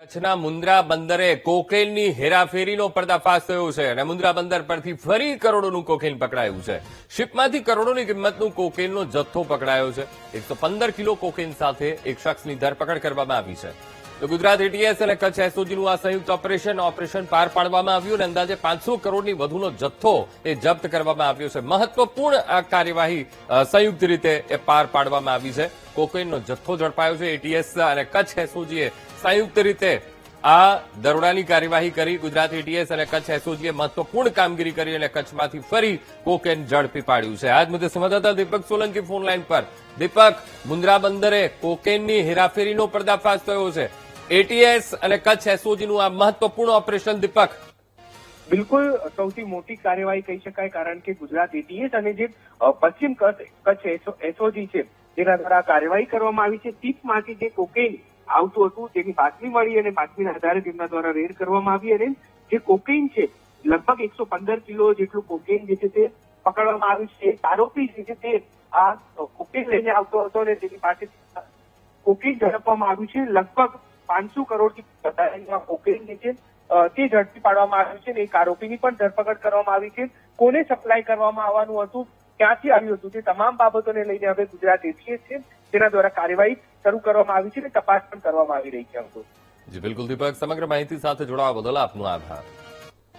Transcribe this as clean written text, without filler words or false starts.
કચ્છના મુન્દ્રા બંદરે કોકેનની હેરાફેરીનો પર્દાફાશ થયો છે અને મુન્દ્રા બંદર પરથી ફરી કરોડોનું કોકેન પકડાયું છે। શિપમાંથી કરોડોની કિંમતનું કોકેનનો જથ્થો પકડાયો છે। 115 કિલો કોકેન સાથે એક શખ્સની ધરપકડ કરવામાં આવી છે। તો ગુજરાત એટીએસ અને કચ્છ એસઓજીનું આ સંયુક્ત ઓપરેશન પાર પાડવામાં આવ્યું અને અંદાજે 500 કરોડની વધુનો જથ્થો એ જપ્ત કરવામાં આવ્યો છે। મહત્વપૂર્ણ આ કાર્યવાહી સંયુક્ત રીતે એ પાર પાડવામાં આવી છે। કોકેનનો જથ્થો ઝડપાયો છે। એટીએસ અને કચ્છ એસઓજીએ સંયુક્ત રીતે આ દરોડાની કાર્યવાહી કરી। ગુજરાત એટીએસ અને કચ્છ એસઓજીએ મહત્વપૂર્ણ કામગીરી કરી અને કચ્છમાંથી ફરી કોકેન ઝડપી પાડ્યું છે। આજ મુદ્દે સંવાદદાતા દીપક સોલંકી ફોન લાઈન પર। દીપક, મુન્દ્રા બંદરે કોકેનની હેરાફેરીનો પર્દાફાશ થયો છે। એટીએસ અને કચ્છ એસઓજીનું આ મહત્વપૂર્ણ ઓપરેશન। દીપક, બિલકુલ સૌથી મોટી કાર્યવાહી કહી શકાય, કારણ કે ગુજરાત એટીએસ અને જે પશ્ચિમ કચ્છ એસઓજી છે તેના દ્વારા કાર્યવાહી કરવામાં આવી છે। ટીપમાંથી જે કોકેન આવતું હતું તેની બાતમી મળી અને બાતમીના આધારે તેમના દ્વારા રેડ કરવામાં આવી અને જે કોકેન છે લગભગ 115 કિલો જેટલું કોકેન જે છે તે પકડવામાં આવ્યું છે। આરોપી જે છે તે આ કોકેન લઈને આવતો હતો અને તેની પાસે કોકેન ઝડપવામાં આવ્યું છે। લગભગ 500 કરોડથી વધારેનું આ કોકેન જે છે તે ઝડપી પાડવામાં આવ્યું છે અને એક આરોપીની પણ ધરપકડ કરવામાં આવી છે। કોને સપ્લાય કરવામાં આવવાનું હતું, ક્યાંથી આવ્યું હતું, તે તમામ બાબતોને લઈને હવે ગુજરાત એટીએસ છે તેના દ્વારા કાર્યવાહી શરૂ કરવામાં આવી છે અને તપાસ પણ કરવામાં આવી રહી છે। જી બિલકુલ દીપક, સમગ્ર માહિતી સાથે જોડાવા બદલ આપનો આભાર।